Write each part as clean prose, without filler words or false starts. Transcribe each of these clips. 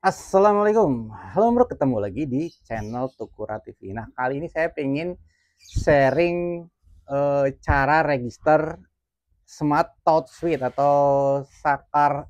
Assalamualaikum, halo bro, ketemu lagi di channel Tukura TV. Nah, kali ini saya pengen sharing cara register Smart Touch Suite atau saklar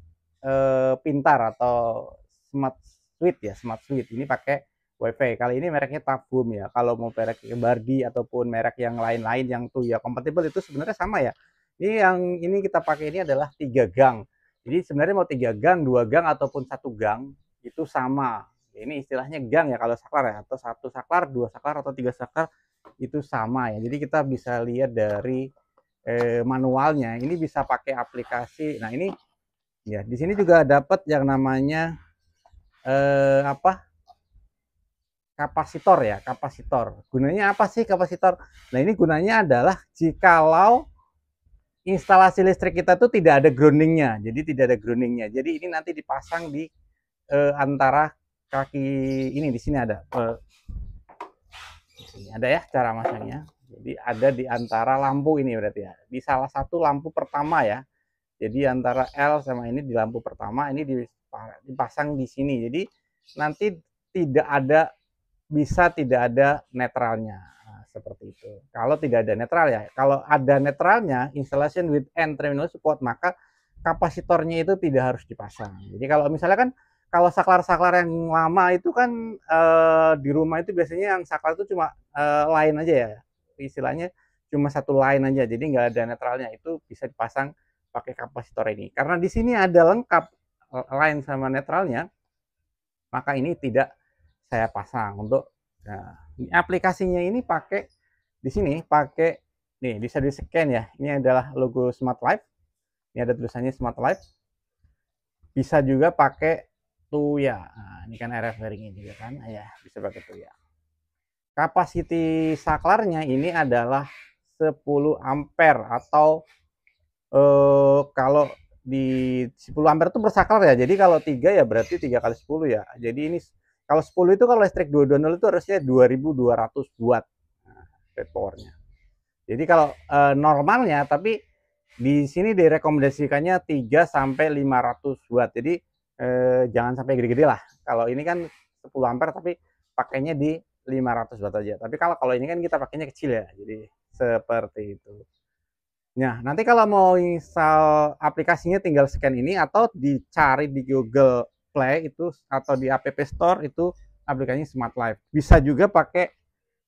pintar atau Smart Suite ya, Smart Suite. Ini pakai WiFi. Kali ini mereknya Tabum ya. Kalau mau merek Bardi ataupun merek yang lain-lain yang tuh ya kompatibel itu sebenarnya sama ya. Ini yang ini kita pakai ini adalah 3 gang. Jadi sebenarnya mau 3 gang, 2 gang ataupun 1 gang itu sama. Ini istilahnya gang ya kalau saklar ya, atau 1 saklar, 2 saklar atau 3 saklar itu sama ya. Jadi kita bisa lihat dari manualnya. Ini bisa pakai aplikasi. Nah ini ya di sini juga dapat yang namanya apa, kapasitor ya, kapasitor. Gunanya apa sih kapasitor? Nah ini gunanya adalah jikalau instalasi listrik kita tuh tidak ada groundingnya, jadi tidak ada groundingnya. Jadi ini nanti dipasang di antara kaki ini, di sini ada ada ya cara masangnya. Jadi ada di antara lampu ini berarti ya, di salah satu lampu pertama ya. Jadi antara L sama ini di lampu pertama ini dipasang di sini. Jadi nanti tidak ada netralnya. Nah, seperti itu. Kalau tidak ada netral ya, kalau ada netralnya, installation with N terminal support, maka kapasitornya itu tidak harus dipasang. Jadi kalau misalnya kan kalau saklar-saklar yang lama itu kan di rumah itu biasanya yang saklar itu cuma line aja ya, istilahnya cuma satu line aja, jadi nggak ada netralnya, itu bisa dipasang pakai kapasitor ini. Karena di sini ada lengkap line sama netralnya, maka ini tidak saya pasang untuk aplikasinya ini pakai di sini pakai nih, bisa di scan ya. Ini adalah logo Smart Life. Ini ada tulisannya Smart Life. Bisa juga pakai Tuya. Nah, ini kan RF bearingnya juga kan. Ya, bisa pakai Tuya. Kapasiti saklarnya ini adalah 10 ampere atau kalau di 10 ampere itu bersaklar ya. Jadi kalau 3 ya berarti 3 kali 10 ya. Jadi ini kalau 10 itu kalau listrik 220 itu harusnya 2200 watt. Nah, powernya. Jadi kalau normalnya, tapi di sini direkomendasikannya 3 sampai 500 watt. Jadi jangan sampai gede-gede lah. Kalau ini kan 10 ampere tapi pakainya di 500 watt aja. Tapi kalau ini kan kita pakainya kecil ya. Jadi seperti itu. Nah, nanti kalau mau install aplikasinya tinggal scan ini atau dicari di Google Play itu atau di App Store itu aplikasinya Smart Life. Bisa juga pakai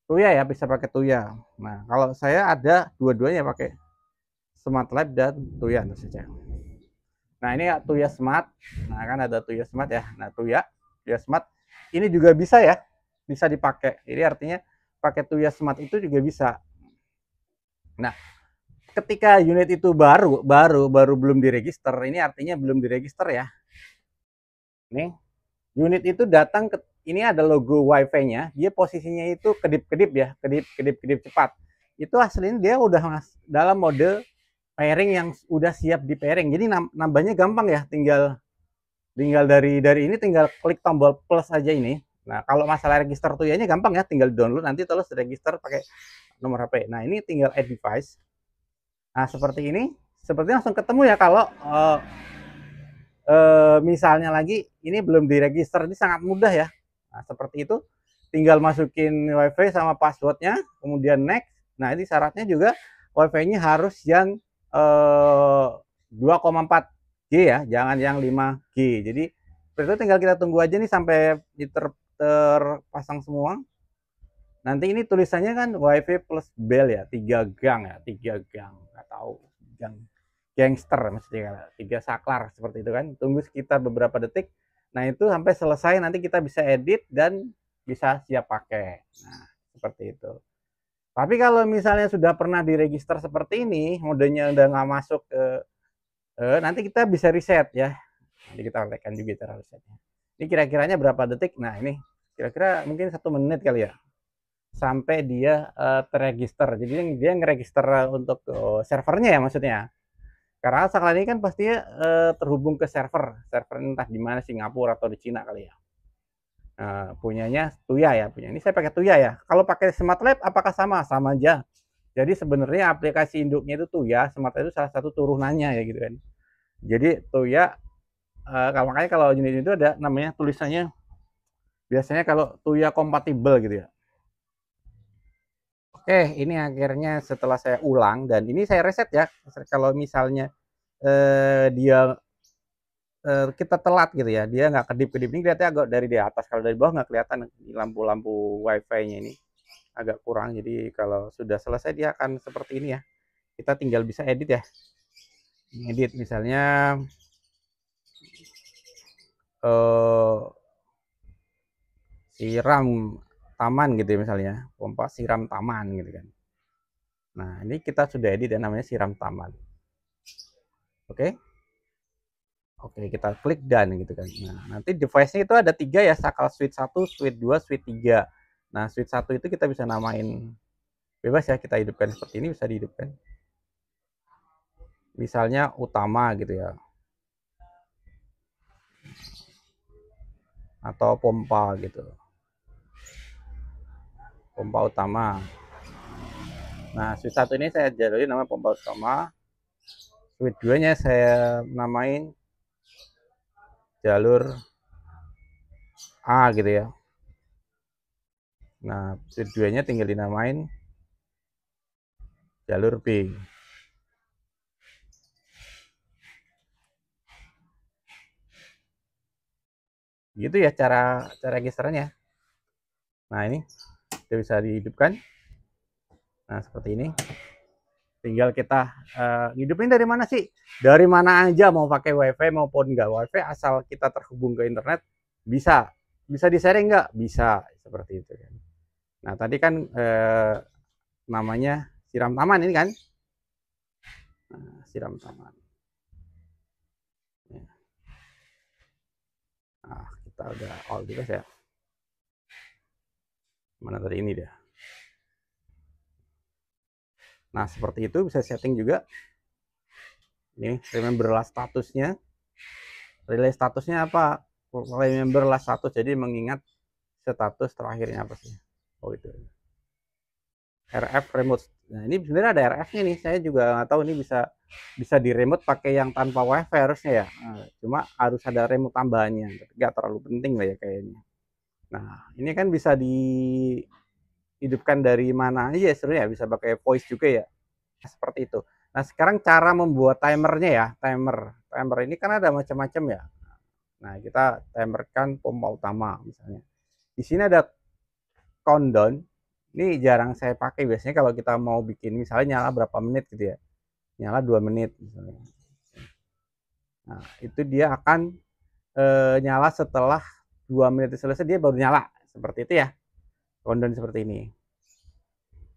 Tuya ya, bisa pakai Tuya. Nah, kalau saya ada dua-duanya pakai Smart Life dan Tuya saja. Nah, ini Tuya Smart. Nah, kan ada Tuya Smart ya. Nah, Tuya Smart ini juga bisa ya, bisa dipakai. Jadi artinya pakai Tuya Smart itu juga bisa. Nah, ketika unit itu baru belum diregister, ini artinya belum diregister ya. Nih, unit itu datang ke ini ada logo WiFi-nya, dia posisinya itu kedip-kedip ya, kedip-kedip cepat. Itu aslinya dia udah dalam mode pairing yang udah siap di pairing. Jadi nambahnya gampang ya, tinggal dari ini tinggal klik tombol plus aja ini. Nah, kalau masalah register tuh ya gampang ya, tinggal download nanti terus register pakai nomor HP. Nah, ini tinggal add device. Nah, seperti ini. Sepertinya langsung ketemu ya kalau misalnya lagi ini belum diregister, ini sangat mudah ya. Nah, seperti itu. Tinggal masukin WiFi sama passwordnya, kemudian next. Nah, ini syaratnya juga WiFi-nya harus yang 2,4 G ya, jangan yang 5G. Jadi seperti itu, tinggal kita tunggu aja nih sampai terpasang semua. Nanti ini tulisannya kan WiFi plus bel ya, 3 gang ya, 3 gang. Nggak tahu, gang gangster maksudnya, 3 saklar seperti itu kan. Tunggu sekitar beberapa detik. Nah, itu sampai selesai nanti kita bisa edit dan bisa siap pakai. Nah, seperti itu. Tapi kalau misalnya sudah pernah diregister seperti ini, modenya udah nggak masuk ke nanti kita bisa reset ya. Nanti kita tekan juga cara resetnya. Ini kira-kiranya berapa detik? Nah, ini kira-kira mungkin 1 menit kali ya sampai dia terregister. Jadi dia ngeregister untuk servernya ya maksudnya. Karena saklar ini kan pastinya terhubung ke server entah di mana, Singapura atau di Cina kali ya. Punyanya Tuya ya, punya ini saya pakai Tuya ya. Kalau pakai Smart Lab apakah sama? Sama aja. Jadi sebenarnya aplikasi induknya itu Tuya, Smart Lab itu salah satu turunannya ya gitu kan. Jadi Tuya kalau makanya kalau unit itu ada namanya tulisannya biasanya kalau Tuya kompatibel gitu ya. Oke, ini akhirnya setelah saya ulang dan ini saya reset ya. Kalau misalnya dia kita telat gitu ya, dia nggak kedip-kedip, ini kelihatannya agak dari di atas, kalau dari bawah nggak kelihatan lampu-lampu wifi-nya ini agak kurang. Jadi kalau sudah selesai dia akan seperti ini ya, kita tinggal bisa edit ya, edit misalnya siram taman gitu ya, misalnya pompa siram taman gitu kan. Nah ini kita sudah edit ya, namanya siram taman. Oke. Oke, kita klik done gitu kan. Nah, nanti device-nya itu ada 3 ya, Sakal Suite 1, Suite 2, Suite 3. Nah, Suite 1 itu kita bisa namain bebas ya, kita hidupkan seperti ini, bisa dihidupkan. Misalnya utama gitu ya. Atau pompa gitu. Pompa utama. Nah, Suite 1 ini saya jadiin nama pompa utama. Suite 2-nya saya namain jalur A gitu ya. Nah, Suite 2-nya tinggal dinamain jalur B. Gitu ya cara geserannya. Nah, ini kita bisa dihidupkan. Nah, seperti ini. Tinggal kita hidupin dari mana sih? Dari mana aja, mau pakai wifi maupun nggak wifi, asal kita terhubung ke internet, bisa. Bisa di-sharing nggak? Bisa, seperti itu kan. Nah, tadi kan namanya siram taman ini kan. Nah, siram taman. Nah, kita udah all juga ya. Mana tadi ini dia. Nah, seperti itu bisa setting juga. Ini remember last statusnya. Relay statusnya apa? Remember last status, jadi mengingat status terakhirnya apa sih? Oh itu. RF remote. Nah, ini sebenarnya ada RF-nya nih. Saya juga nggak tahu ini bisa di remote pakai yang tanpa wifi harusnya ya. Nah, cuma harus ada remote tambahannya. Nggak terlalu penting lah ya kayaknya. Nah, ini kan bisa dihidupkan dari mana aja sebenarnya, bisa pakai voice juga ya. Seperti itu. Nah, sekarang cara membuat timernya ya. Timer ini kan ada macam-macam ya. Nah, kita timerkan pompa utama misalnya. Di sini ada countdown. Ini jarang saya pakai, biasanya kalau kita mau bikin misalnya nyala berapa menit gitu ya. Nyala 2 menit misalnya. Nah, itu dia akan nyala setelah 2 menit selesai, dia baru nyala. Seperti itu ya. Countdown seperti ini.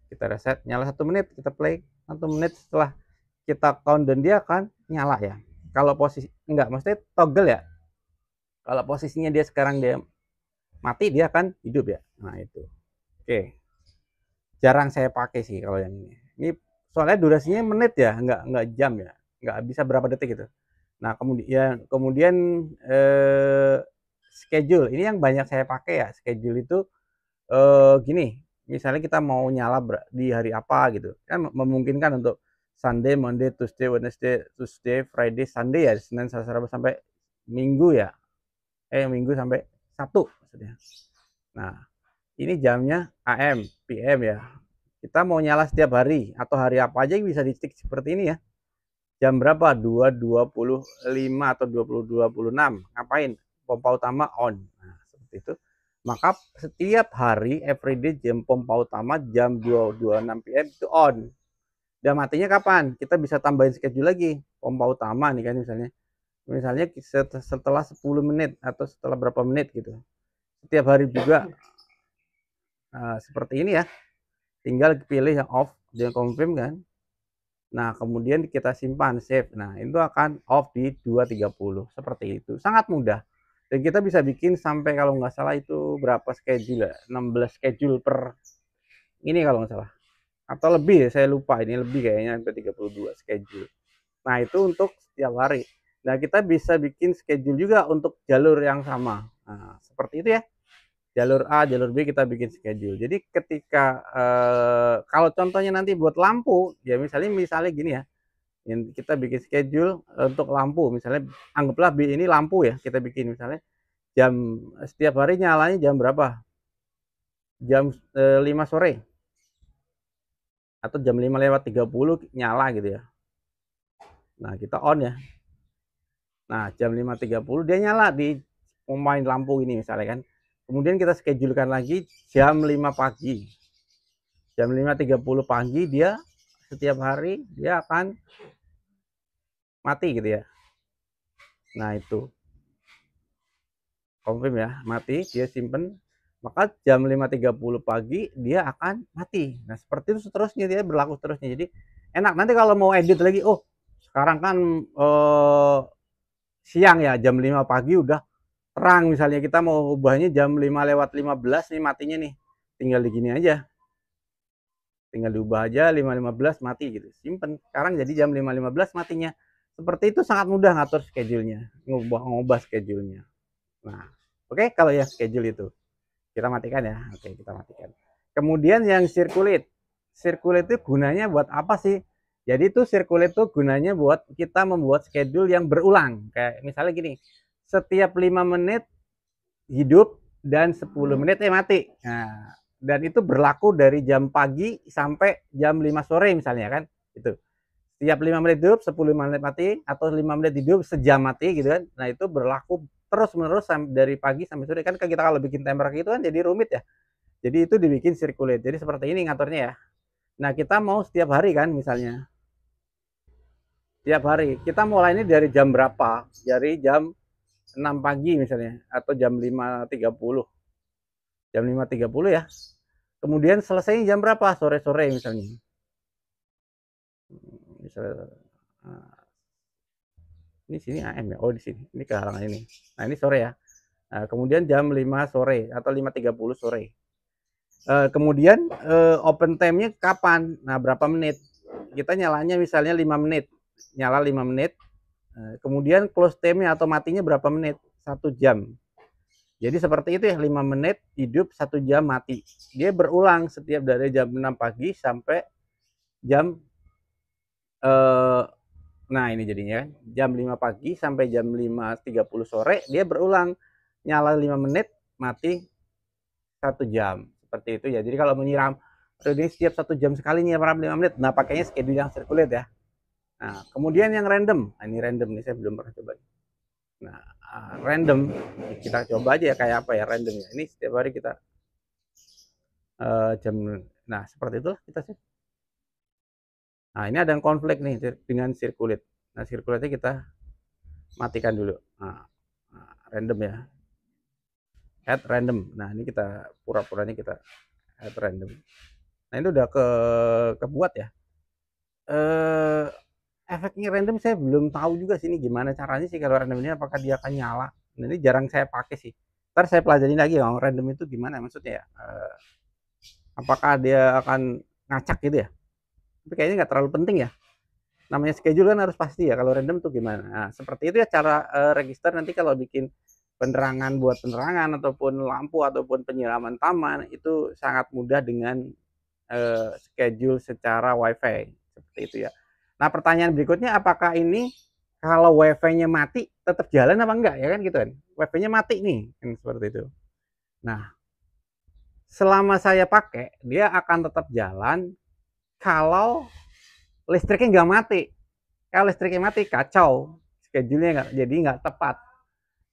Kita reset, nyala 1 menit, kita play 1 menit setelah kita countdown dia akan nyala ya. Kalau posisi enggak, maksudnya toggle ya. Kalau posisinya dia sekarang dia mati, dia akan hidup ya. Nah, itu. Oke. Jarang saya pakai sih kalau yang ini. Ini soalnya durasinya menit ya, nggak jam ya, nggak bisa berapa detik gitu. Nah, kemudian schedule ini yang banyak saya pakai ya. Schedule itu gini, misalnya kita mau nyala di hari apa gitu, kan memungkinkan untuk Sunday, Monday, Tuesday, Wednesday, Tuesday, Friday, Sunday ya, Senin, Selasa, Rabu sampai Minggu ya, Minggu sampai Sabtu maksudnya. Nah, ini jamnya AM, PM ya. Kita mau nyala setiap hari atau hari apa aja bisa dicek seperti ini ya. Jam berapa? 2.25 atau 20.26. Ngapain? Pompa utama on. Nah, seperti itu. Maka setiap hari everyday jam pompa utama jam 2.26 PM itu on. Dan matinya kapan? Kita bisa tambahin schedule lagi. Pompa utama nih kan misalnya. Misalnya setelah 10 menit atau setelah berapa menit gitu. Setiap hari juga. Nah, seperti ini ya. Tinggal pilih yang off, dia confirm kan. Nah, kemudian kita simpan save. Nah, itu akan off di 2.30 seperti itu. Sangat mudah. Dan kita bisa bikin sampai kalau nggak salah itu berapa schedule ya? 16 schedule per ini kalau nggak salah. Atau lebih ya, saya lupa, ini lebih kayaknya sampai 32 schedule. Nah, itu untuk setiap hari. Nah, kita bisa bikin schedule juga untuk jalur yang sama. Nah, seperti itu ya. Jalur A, jalur B kita bikin schedule. Jadi ketika kalau contohnya nanti buat lampu, ya misalnya gini ya. Kita bikin schedule untuk lampu, misalnya anggaplah ini lampu ya, kita bikin misalnya setiap hari nyalanya jam berapa, jam 5 sore atau jam 5:30 nyala gitu ya. Nah kita on ya, nah jam 5:30 dia nyala di pemain lampu ini misalnya kan. Kemudian kita schedulekan lagi jam 5 pagi, jam 5:30 pagi dia setiap hari dia akan mati gitu ya. Nah itu confirm ya, mati, dia simpen, maka jam 5:30 pagi dia akan mati. Nah seperti itu seterusnya, dia berlaku seterusnya. Jadi enak, nanti kalau mau edit lagi, oh sekarang kan siang ya, jam 5 pagi udah terang, misalnya kita mau ubahnya jam 5:15 nih matinya nih, tinggal di gini aja, tinggal diubah aja 5:15 mati gitu, simpen. Sekarang jadi jam 5:15 matinya. Seperti itu sangat mudah ngatur schedule-nya, ngubah schedule-nya. Nah, oke, kalau ya schedule itu kita matikan ya. Oke, kita matikan. Kemudian yang circulate. Circulate itu gunanya buat apa sih? Jadi itu circulate itu gunanya buat kita membuat schedule yang berulang. Kayak misalnya gini, setiap 5 menit hidup dan 10 menit mati. Nah, dan itu berlaku dari jam pagi sampai jam 5 sore misalnya kan. Itu. Setiap 5 menit hidup, 10 menit mati, atau 5 menit hidup, sejam mati gitu kan. Nah, itu berlaku terus menerus dari pagi sampai sore. Kan kita kalau bikin timer gitu kan jadi rumit ya. Jadi itu dibikin circulate. Jadi seperti ini ngaturnya ya. Nah, kita mau setiap hari kan misalnya. Setiap hari. Kita mulai ini dari jam berapa? Dari jam 6 pagi misalnya, atau jam 5:30. Jam 5:30 ya. Kemudian selesai jam berapa? Sore-sore misalnya. Misalnya, ini sini AM ya. Oh di sini. Ini kehalangan ini. Nah ini sore ya. Nah, kemudian jam 5 sore atau 5:30 sore. Kemudian open time-nya kapan? Nah berapa menit? Kita nyalanya misalnya 5 menit. Nyala 5 menit. Kemudian close time-nya atau matinya berapa menit? 1 jam. Jadi seperti itu ya, 5 menit hidup, 1 jam mati. Dia berulang setiap dari jam 6 pagi sampai jam nah ini jadinya jam 5 pagi sampai jam 5:30 sore dia berulang, nyala 5 menit, mati 1 jam. Seperti itu ya. Jadi kalau menyiram ini setiap 1 jam sekali nyiram 5 menit. Nah, pakainya schedule yang circulate ya. Nah, kemudian yang random. Nah, ini random nih saya belum pernah coba. Nah, random kita coba aja ya kayak apa ya random ya. Ini setiap hari kita jam, nah seperti itulah kita sih. Nah ini ada yang konflik nih dengan circulate. Nah circulate kita matikan dulu. Nah, random ya, add random. Nah ini kita pura-puranya kita add random. Nah itu udah kebuat ya. Efeknya random saya belum tahu juga sih ini gimana caranya sih kalau random ini, apakah dia akan nyala. Nah, ini jarang saya pakai sih. Ntar saya pelajarin lagi ya random itu gimana maksudnya ya. Apakah dia akan ngacak gitu ya. Tapi kayaknya nggak terlalu penting ya. Namanya schedule kan harus pasti ya. Kalau random tuh gimana. Nah, seperti itu ya cara register nanti kalau bikin penerangan buat penerangan ataupun lampu ataupun penyiraman taman itu sangat mudah dengan schedule secara wifi seperti itu ya. Nah pertanyaan berikutnya, apakah ini kalau wifi-nya mati tetap jalan apa enggak ya kan gitu kan, wifi-nya mati nih kan seperti itu. Nah selama saya pakai dia akan tetap jalan kalau listriknya nggak mati. Kalau listriknya mati kacau, schedule-nya jadi nggak tepat.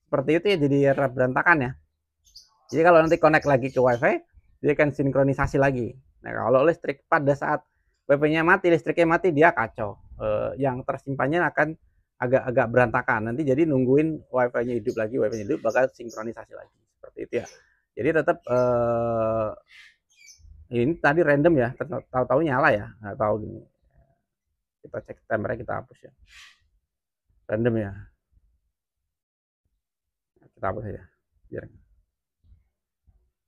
Seperti itu ya, jadi berantakan ya. Jadi kalau nanti connect lagi ke wifi dia akan sinkronisasi lagi. Nah kalau listrik pada saat wifi-nya mati, listriknya mati, dia kacau. Yang tersimpannya akan agak berantakan. Nanti jadi nungguin wifi-nya hidup lagi, wifi-nya hidup bakal sinkronisasi lagi. Seperti itu ya. Jadi tetap ini tadi random ya, tahu-tahu nyala ya, nggak tahu gini. Kita cek timernya, kita hapus ya. Random ya. Kita hapus aja. Biar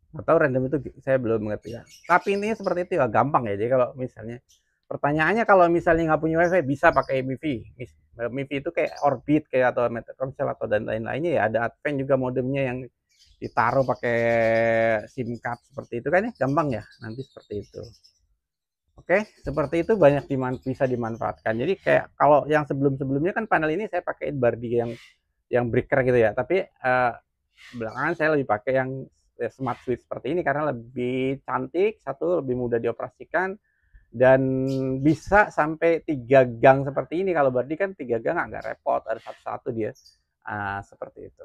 atau random itu saya belum mengerti ya. Tapi ini seperti itu ya, gampang ya. Jadi kalau misalnya pertanyaannya, kalau misalnya nggak punya wifi bisa pakai MIFI. MIFI itu kayak Orbit kayak atau Telkomsel atau dan lain-lainnya ya. Ada Advent juga modemnya yang ditaruh pakai SIM card seperti itu kan ya, gampang ya. Nanti seperti itu. Oke, seperti itu banyak bisa dimanfaatkan. Jadi kayak kalau yang sebelum-sebelumnya kan panel ini saya pakai Bardi yang breaker gitu ya. Tapi belakangan saya lebih pakai yang smart switch seperti ini karena lebih cantik, satu lebih mudah dioperasikan dan bisa sampai 3 gang seperti ini. Kalau Bardi kan 3 gang agak repot, ada satu-satu dia. Seperti itu.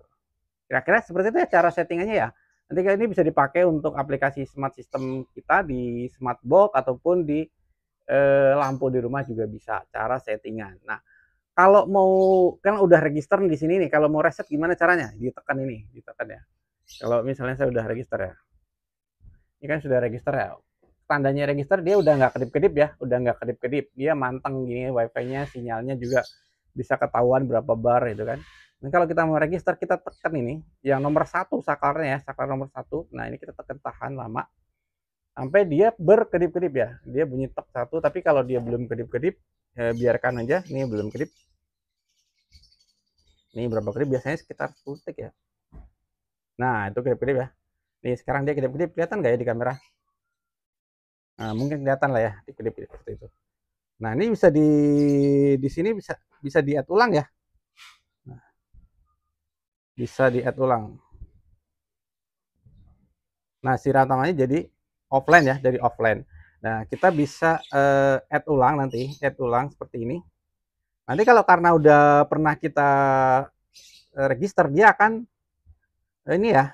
Kira-kira seperti itu ya cara settingannya ya. Nanti ini bisa dipakai untuk aplikasi smart system kita di smart box ataupun di lampu di rumah juga bisa cara settingan. Nah, kalau mau kan udah register di sini nih, kalau mau reset gimana caranya? Ditekan ini, ditekan ya. Kalau misalnya saya udah register ya. Ini kan sudah register ya. Tandanya register dia udah nggak kedip-kedip ya, udah nggak kedip-kedip. Dia manteng gini wifi-nya, sinyalnya juga bisa ketahuan berapa bar gitu kan. Dan kalau kita mau register, kita tekan ini yang nomor 1 saklarnya ya, saklar nomor 1. Nah, ini kita tekan tahan lama sampai dia berkedip-kedip ya. Dia bunyi tek 1, tapi kalau dia belum kedip-kedip, biarkan aja. Ini belum kedip. Ini berapa kedip? Biasanya sekitar 10 detik ya. Nah, itu kedip-kedip ya. Nih, sekarang dia kedip-kedip, kelihatan nggak ya di kamera? Nah, mungkin kelihatan lah ya, kedip-kedip seperti itu. Nah, ini bisa di sini bisa di-add ulang ya. Nah, bisa di-add ulang. Nah, si rantangannya jadi offline ya, dari offline. Nah, kita bisa add ulang nanti, add ulang seperti ini. Nanti kalau karena udah pernah kita register, dia akan ini ya,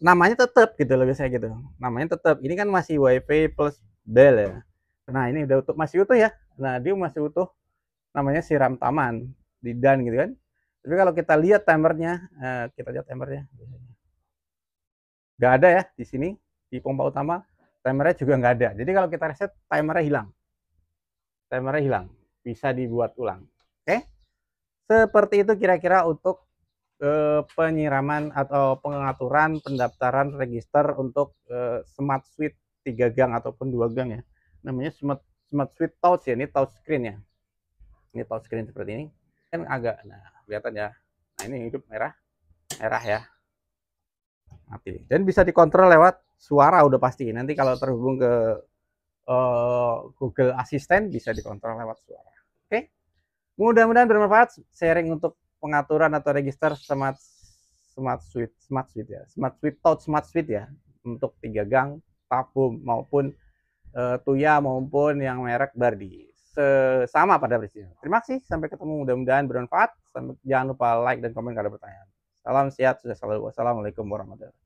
namanya tetap gitu loh biasanya gitu. Namanya tetap. Ini kan masih WiFi plus Bell ya. Nah, ini udah utuh, masih utuh ya. Nah, dia masih utuh. Namanya siram taman di dan gitu kan. Tapi kalau kita lihat timernya, kita lihat timernya. Nggak ada ya di sini di pompa utama, timernya juga nggak ada. Jadi kalau kita reset, timernya hilang. Timernya hilang. Bisa dibuat ulang. Oke? Seperti itu kira-kira untuk penyiraman atau pengaturan pendaftaran register untuk smart switch 3 gang ataupun 2 gang ya. Namanya smart switch touch ya, ini touch screen ya. Ini touch screen seperti ini. Kan agak kelihatan ya. Nah, ini hidup merah ya. Mati. Dan bisa dikontrol lewat suara udah pasti. Nanti kalau terhubung ke Google Assistant bisa dikontrol lewat suara. Oke? Mudah-mudahan bermanfaat sharing untuk pengaturan atau register smart switch ya, smart switch touch smart switch ya, untuk 3 gang, tabung maupun Tuya maupun yang merek Bardi. Sama pada prinsipnya. Terima kasih, sampai ketemu, mudah-mudahan bermanfaat. Jangan lupa like dan komen kalau ada pertanyaan. Salam sehat, sukses selalu. Wassalamualaikum warahmatullahi wabarakatuh.